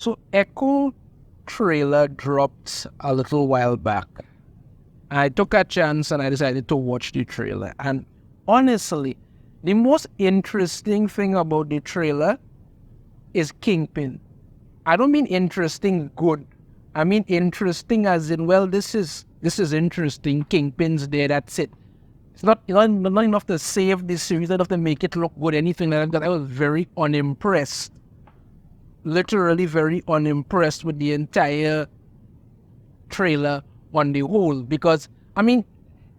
So Echo trailer dropped a little while back. I took a chance and I decided to watch the trailer. And honestly, the most interesting thing about the trailer is Kingpin. I don't mean interesting good. I mean interesting as in, well, this is interesting. Kingpin's there, that's it. It's not enough to save this series, not enough to make it look good, anything like that. I was very unimpressed. Literally very unimpressed with the entire trailer on the whole. Because, I mean,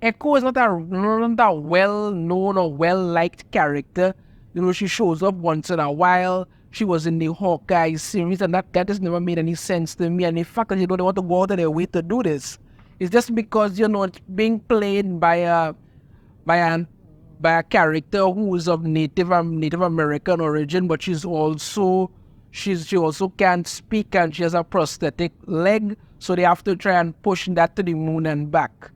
Echo is not a well-known or well-liked character. You know, she shows up once in a while. She was in the Hawkeye series, and that just never made any sense to me. And the fact that they don't want to go out of their way to do this is just because, you know, it's being played by a character who is of Native American origin, but she also can't speak and she has a prosthetic leg, so they have to try and push that to the moon and back.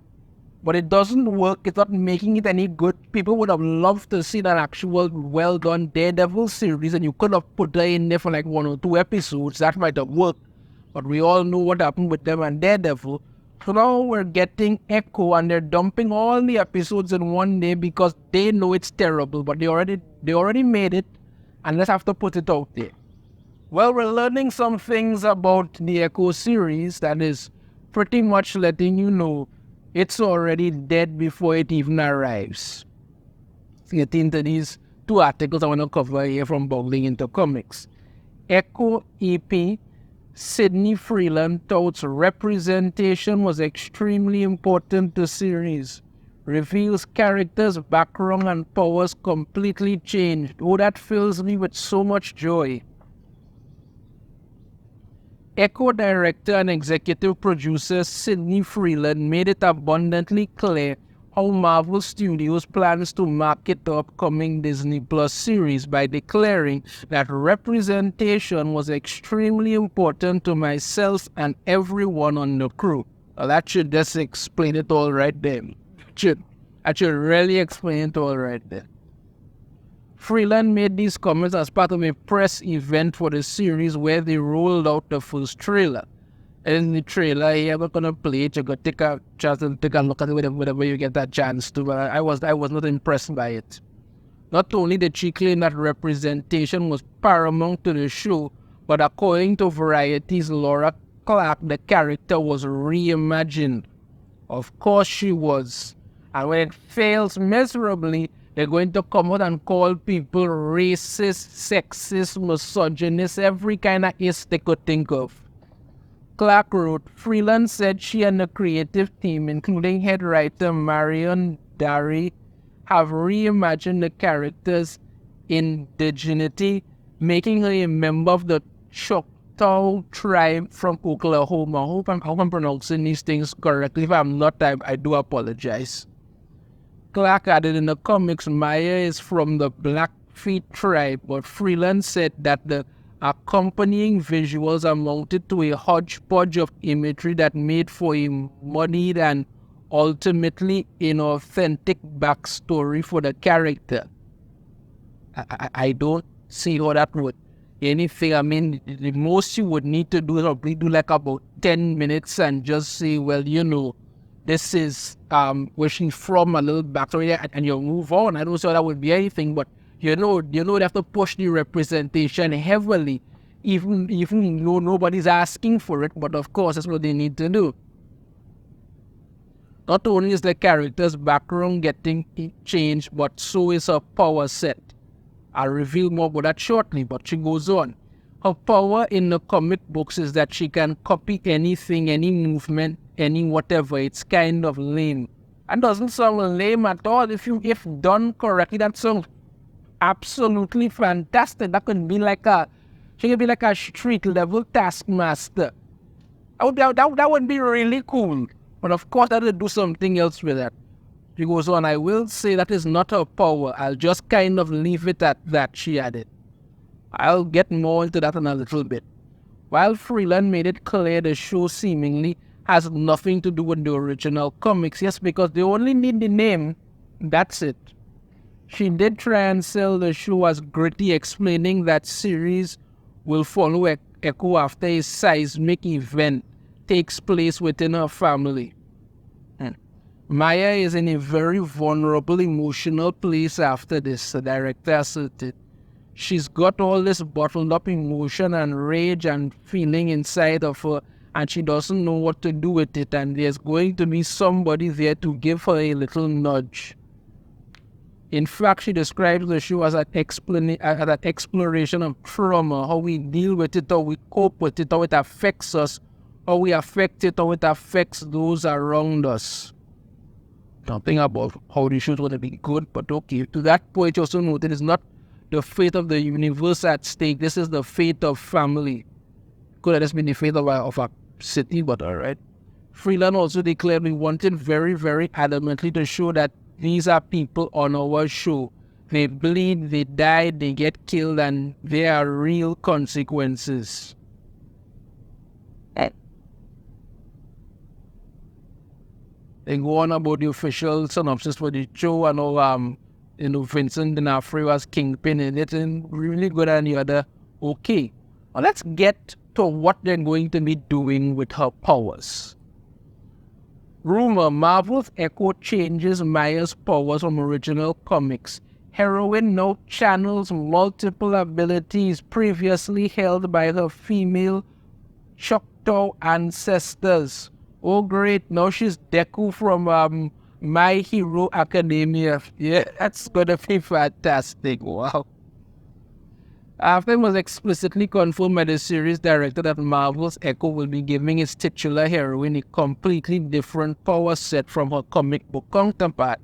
But it doesn't work. It's not making it any good. People would have loved to see an actual well-done Daredevil series, and you could have put her in there for like 1 or 2 episodes. That might have worked. But we all know what happened with them and Daredevil. So now we're getting Echo, and they're dumping all the episodes in one day because they know it's terrible. But they already made it, and let's have to put it out there. Well, we're learning some things about the Echo series that is pretty much letting you know it's already dead before it even arrives. Get into these 2 articles I want to cover here from Boggling into Comics. Echo EP, Sidney Freeland touts representation was extremely important to series. Reveals characters' background and powers completely changed. Oh, that fills me with so much joy. Echo director and executive producer Sidney Freeland made it abundantly clear how Marvel Studios plans to market the upcoming Disney Plus series by declaring that representation was extremely important to myself and everyone on the crew. Well, that should just explain it all right there. That should really explain it all right there. Freeland made these comments as part of a press event for the series where they rolled out the first trailer. And in the trailer, I'm not gonna play it. You gotta take a chance and take a look at it whenever you get that chance to. But I was not impressed by it. Not only did she claim that representation was paramount to the show, but according to Variety's Laura Clark, the character was reimagined. Of course she was. And when it fails miserably, they're going to come out and call people racist, sexist, misogynist, every kind of is they could think of. Clark wrote, Freeland said she and the creative team, including head writer Marion Darry, have reimagined the character's indigeneity, making her a member of the Choctaw tribe from Oklahoma. I hope I'm pronouncing these things correctly. If I'm not, I do apologize. Clark added, in the comics, Maya is from the Blackfeet tribe, but Freeland said that the accompanying visuals amounted to a hodgepodge of imagery that made for a muddied and ultimately inauthentic backstory for the character. I don't see how that would anything. I mean, the most you would need to do is probably do like about 10 minutes and just say, well, you know, this is where she's from, a little backstory, and you'll move on. I don't see how that would be anything, but you know, they have to push the representation heavily, even though nobody's asking for it. But of course, that's what they need to do. Not only is the character's background getting changed, but so is her power set. I'll reveal more about that shortly, but she goes on. Her power in the comic books is that she can copy anything, any movement, any whatever. It's kind of lame. That doesn't sound lame at all. If done correctly, that sounds absolutely fantastic. That could be like she could be like a street level taskmaster. That would be really cool. But of course, I would do something else with that. She goes on, I will say that is not her power. I'll just kind of leave it at that, she added. I'll get more into that in a little bit. While Freeland made it clear the show seemingly has nothing to do with the original comics, yes, because they only need the name, that's it. She did try and sell the show as gritty, explaining that series will follow Echo after a seismic event takes place within her family. Maya is in a very vulnerable emotional place after this, the director asserted. She's got all this bottled up emotion and rage and feeling inside of her, and she doesn't know what to do with it, and there's going to be somebody there to give her a little nudge. In fact, she describes the show as an exploration of trauma, how we deal with it, how we cope with it, how it affects us, how we affect it, how it affects those around us. Nothing about how the show's going to be good, but okay. To that point, you also note it is not the fate of the universe at stake. This is the fate of family. Could have just been the fate of a city, but alright. Freeland also declared we wanted very, very adamantly to show that these are people on our show. They bleed, they die, they get killed, and there are real consequences. They go on about the official synopsis for the show and all, Vincent D'Onofrio was Kingpin in it, and really good and the other. Okay, now let's get to what they're going to be doing with her powers. Rumor, Marvel's Echo changes Maya's powers from original comics. Heroine now channels multiple abilities previously held by her female Choctaw ancestors. Oh great, now she's Deku from My Hero Academia. Yeah, that's gonna be fantastic, wow. After it was explicitly confirmed by the series director that Marvel's Echo will be giving its titular heroine a completely different power set from her comic book counterpart,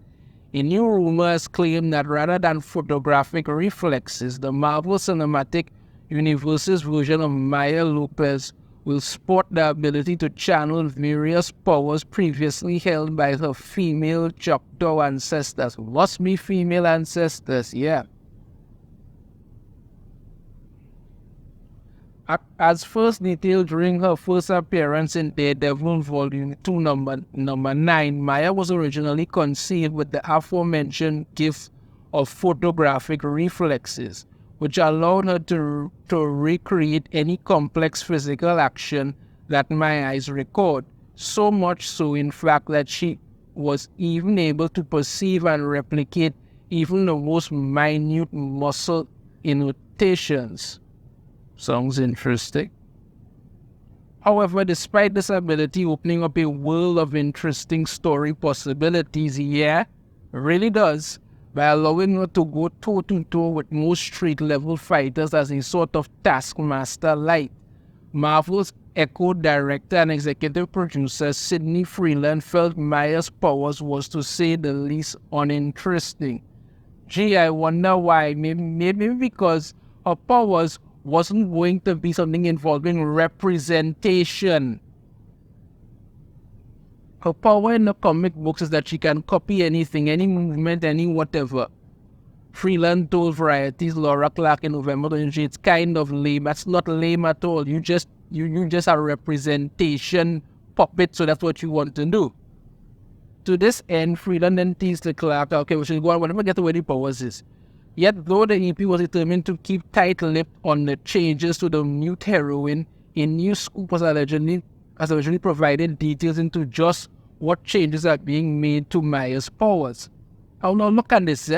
a new rumor has claimed that rather than photographic reflexes, the Marvel Cinematic Universe's version of Maya Lopez will sport the ability to channel various powers previously held by her female Choctaw ancestors. Must be female ancestors, yeah. As first detailed during her first appearance in Daredevil Volume 2, number 9, Maya was originally conceived with the aforementioned gift of photographic reflexes, which allowed her to recreate any complex physical action that my eyes record. So much so, in fact, that she was even able to perceive and replicate even the most minute muscle innotations. Sounds interesting. However, despite this ability opening up a world of interesting story possibilities, yeah, it really does, by allowing her to go toe-to-toe with most street-level fighters as a sort of taskmaster light. Marvel's Echo director and executive producer Sidney Freeland felt Maya's powers was, to say the least, uninteresting. Gee, I wonder why. Maybe because her powers wasn't going to be something involving representation. Her power in the comic books is that she can copy anything, any movement, any whatever. Freeland told Variety's Laura Clark in November 2023, it's kind of lame. That's not lame at all. You just a representation puppet, so that's what you want to do. To this end, Freeland then teased the Clark, okay, we should go on, whenever get to where the powers is. Yet, though the EP was determined to keep tight-lipped on the changes to the mute heroine, a new scoop has originally provided details into just what changes are being made to Maya's powers. Now look at this.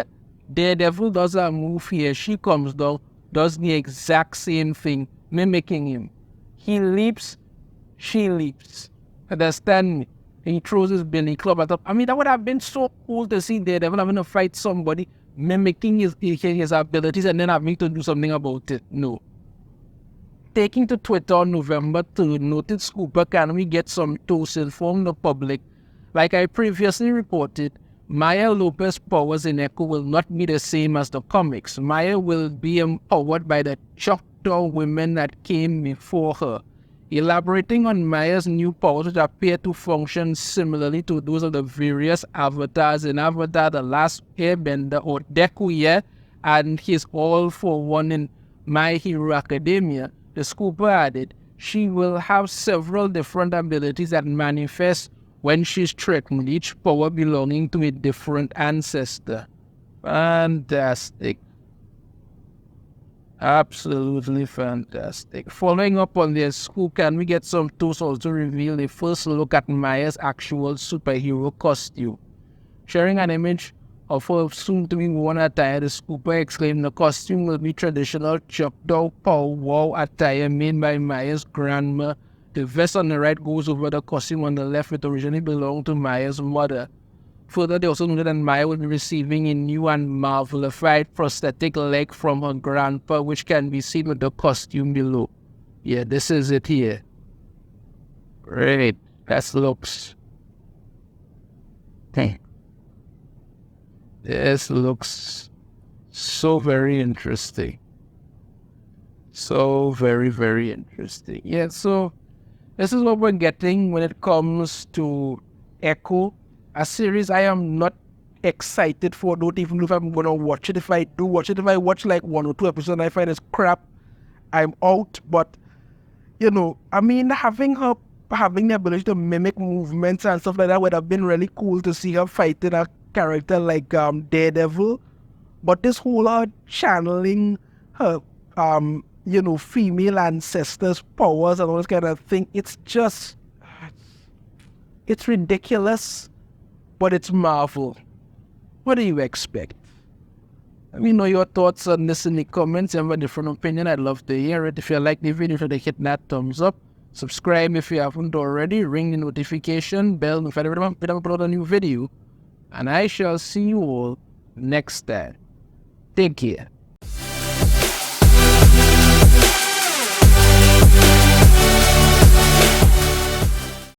Daredevil does a move here. She comes down, does the exact same thing, mimicking him. He leaps, she leaps. Understand me? He throws his billy club at her. I mean, that would have been so cool to see Daredevil having to fight somebody, mimicking his abilities and then having to do something about it. No. Taking to Twitter on November 3rd, noted Scooper, can we get some to inform the public? Like I previously reported, Maya Lopez's powers in Echo will not be the same as the comics. Maya will be empowered by the Choctaw women that came before her. Elaborating on Maya's new powers, which appear to function similarly to those of the various avatars in Avatar The Last Airbender, or Deku, and his All for One in My Hero Academia, the Scooper added, she will have several different abilities that manifest when she's threatened, each power belonging to a different ancestor. Fantastic. Absolutely fantastic. Following up on this, who can we get some tools also reveal a first look at Maya's actual superhero costume? Sharing an image of her soon-to-be worn attire, the scooper exclaimed the costume will be traditional Choctaw powwow attire made by Maya's grandma. The vest on the right goes over the costume on the left, which originally belonged to Maya's mother. Further, they also noted that Maya will be receiving a new and marvelified prosthetic leg from her grandpa, which can be seen with the costume below. Yeah, this is it here. Great. That looks... This looks so very interesting. So very, very interesting. Yeah, so this is what we're getting when it comes to Echo, a series I am not excited for. Don't even know if I'm going to watch it. If I do watch it, if I watch like 1 or 2 episodes and I find it's crap, I'm out. But, I mean, having the ability to mimic movements and stuff like that would have been really cool to see her fighting a character like Daredevil. But this whole channeling her, female ancestors' powers and all this kind of thing, it's ridiculous, but it's Marvel. What do you expect? Let me know your thoughts on this in the comments. If you have a different opinion, I'd love to hear it. If you like the video, hit that thumbs up. Subscribe if you haven't already. Ring the notification bell if I upload a new video. And I shall see you all next time. Take care.